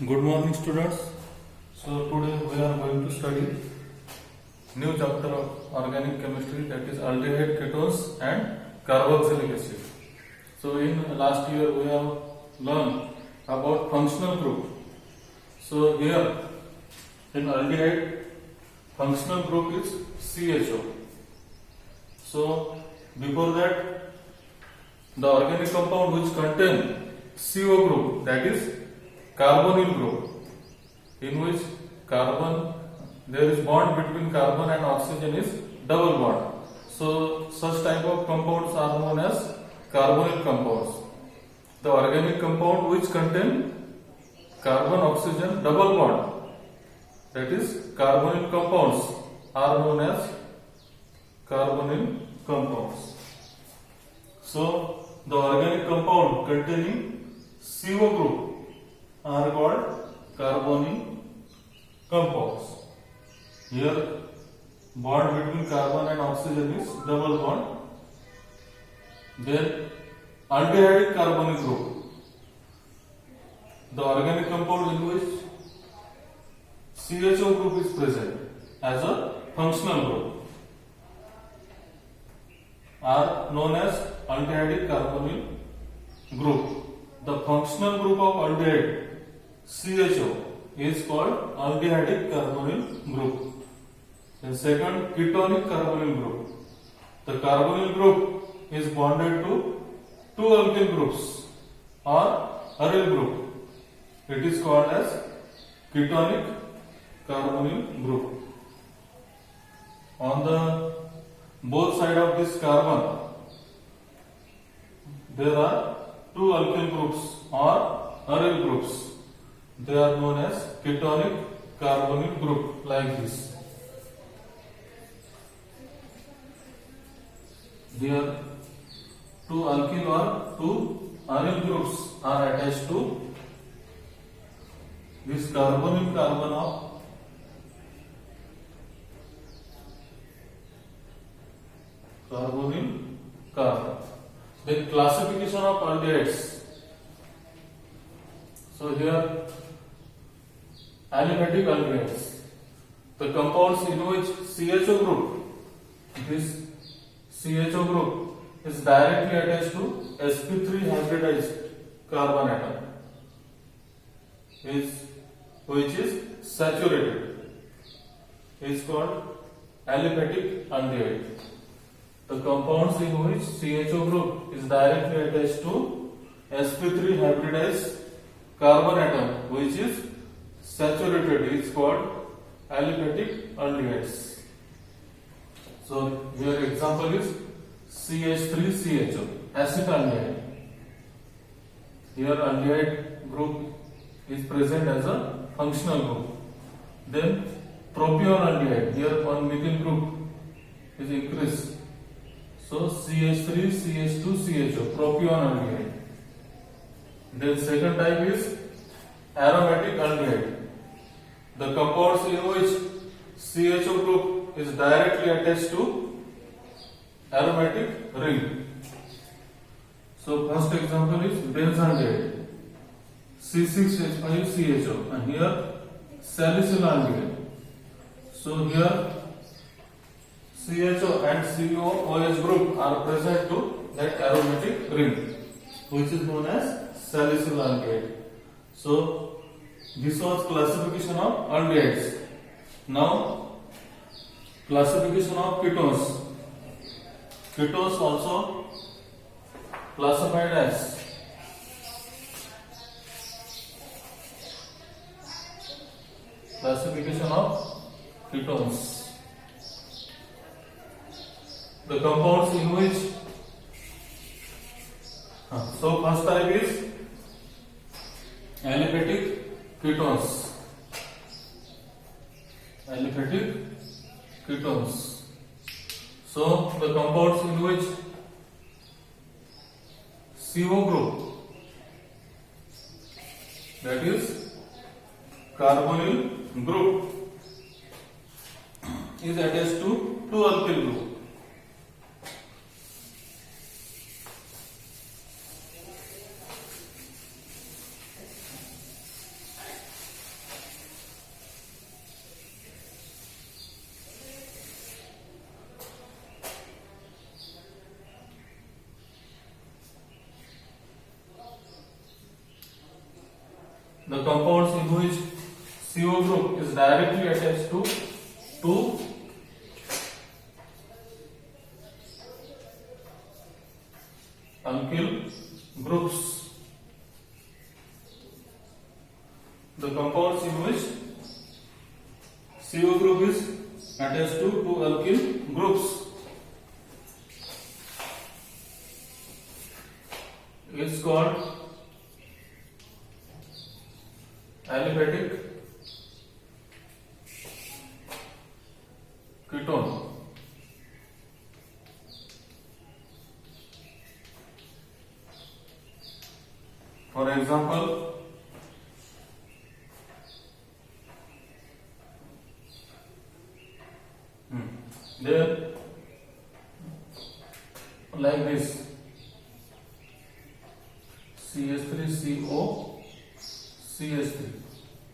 Good morning, students. So today we are going to study new chapter of organic chemistry, that is aldehyde, ketones and carboxylic acid. So in last year we have learned about functional group. So here in aldehyde, functional group is CHO. So before that, the organic compound which contain CO group, that is carbonyl group, in which carbon, there is bond between carbon and oxygen is double bond. So such type of compounds are known as carbonyl compounds. The organic compound which contain carbon oxygen double bond, that is carbonyl compounds, are known as carbonyl compounds. So the organic compound containing CO group are called carbonyl compounds. Here bond between carbon and oxygen is double bond. Then aldehyde carbonyl group, the organic compound in which CHO group is present as a functional group, are known as aldehyde carbonyl group. The functional group of aldehyde CHO is called aldehyde carbonyl group. And second, ketonic carbonyl group. The carbonyl group is bonded to two alkyl groups or aryl group. It is called as ketonic carbonyl group. On the both sides of this carbon, there are two alkyl groups or aryl groups. They are known as ketonic carbonyl group, like this. Here two alkyl or two aryl groups are attached to this carbonyl carbon of carbonyl carbon. Then classification of aldehydes. So here aliphatic aldehydes, the compounds in which CHO group, this CHO group is directly attached to sp3 hybridized carbon atom, which is saturated, is called aliphatic aldehyde. The compounds in which CHO group is directly attached to sp3 hybridized carbon atom, which is saturated, is called aliphatic aldehydes. So your example is CH3CHO, acetaldehyde. Here aldehyde group is present as a functional group. Then propione aldehyde, here one methyl group is increased. So CH3CH2CHO, propione aldehyde. Then second type is aromatic aldehyde. The compounds in which CHO group is directly attached to aromatic ring. So first example is benzaldehyde, C6H5CHO, and here salicylaldehyde. So here CHO and COOH group are present to that aromatic ring, which is known as salicylaldehyde. So this was classification of aldehydes. Now classification of ketones. Ketones also classified as classification of ketones. The compounds in which so first type is aliphatic ketones. Aliphatic ketones. So the compounds in which CO group, that is carbonyl group, is attached to two alkyl group. the compounds in which CO group is directly attached to two alkyl groups. The compounds in which CO group is attached to two alkyl groups is called aliphatic ketone. For example, there like this CH3CO CH3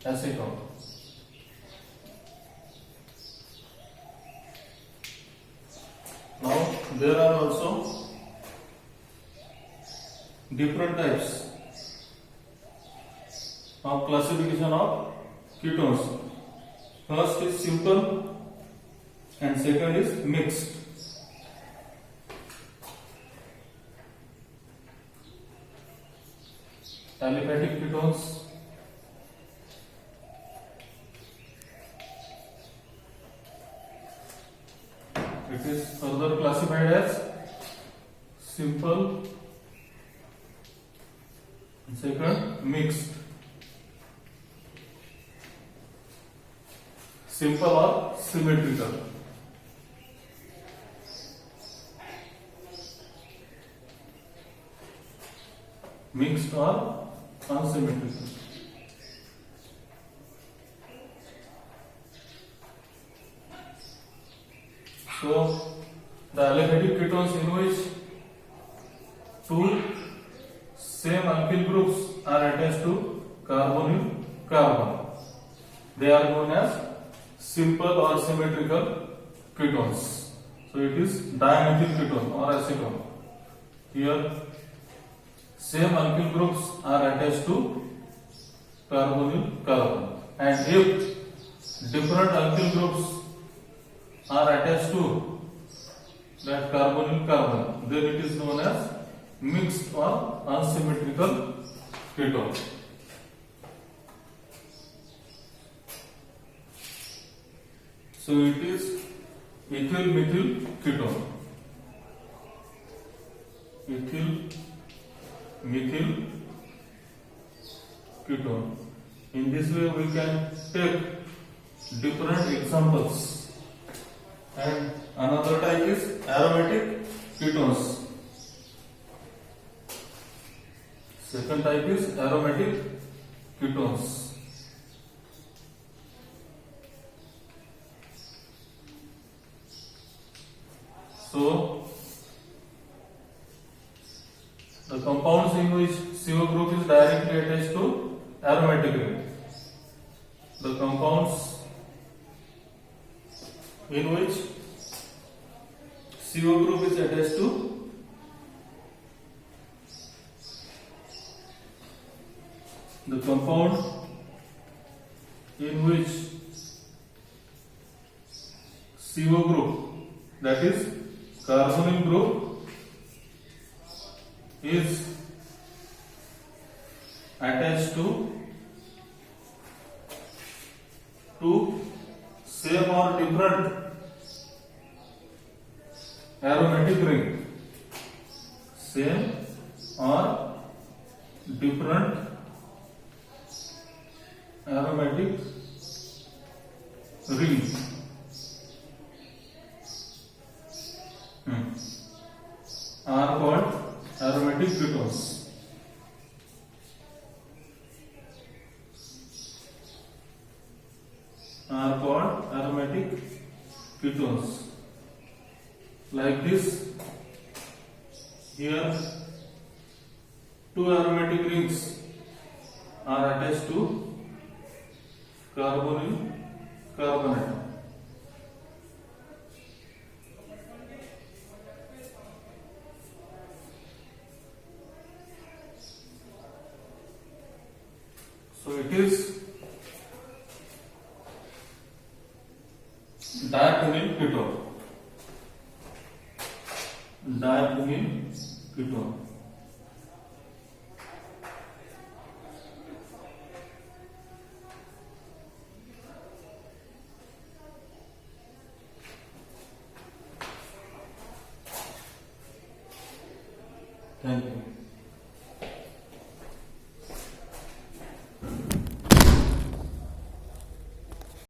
acetone. Now there are also different types of classification of ketones. First is simple and second is mixed. Aliphatic ketones it is further classified as simple and second mixed. Simple or symmetrical. Mixed or unsymmetrical. So the aliphatic ketones in which two same alkyl groups are attached to carbonyl carbon, they are known as simple or symmetrical ketones. So it is dimethyl ketone or acetone. Here same alkyl groups are attached to carbonyl carbon, and if different alkyl groups are attached to that carbonyl carbon, then it is known as mixed or unsymmetrical ketone. So it is ethyl methyl ketone. Ethyl methyl ketone. In this way we can take different examples. And another type is aromatic ketones. Second type is aromatic ketones. So the compounds in which CO group is directly attached to aromatic ring. The compounds in which CO group is attached to the compound in which CO group, that is carbonyl group, is attached to two same or different aromatic ring. Same or different aromatic ring. Are called aromatic ketones. Are called aromatic ketones. Like this, here two aromatic rings are attached to carbonyl carbonate. So it is diaphenyl ketone. Diaphenyl ketone. Thank you.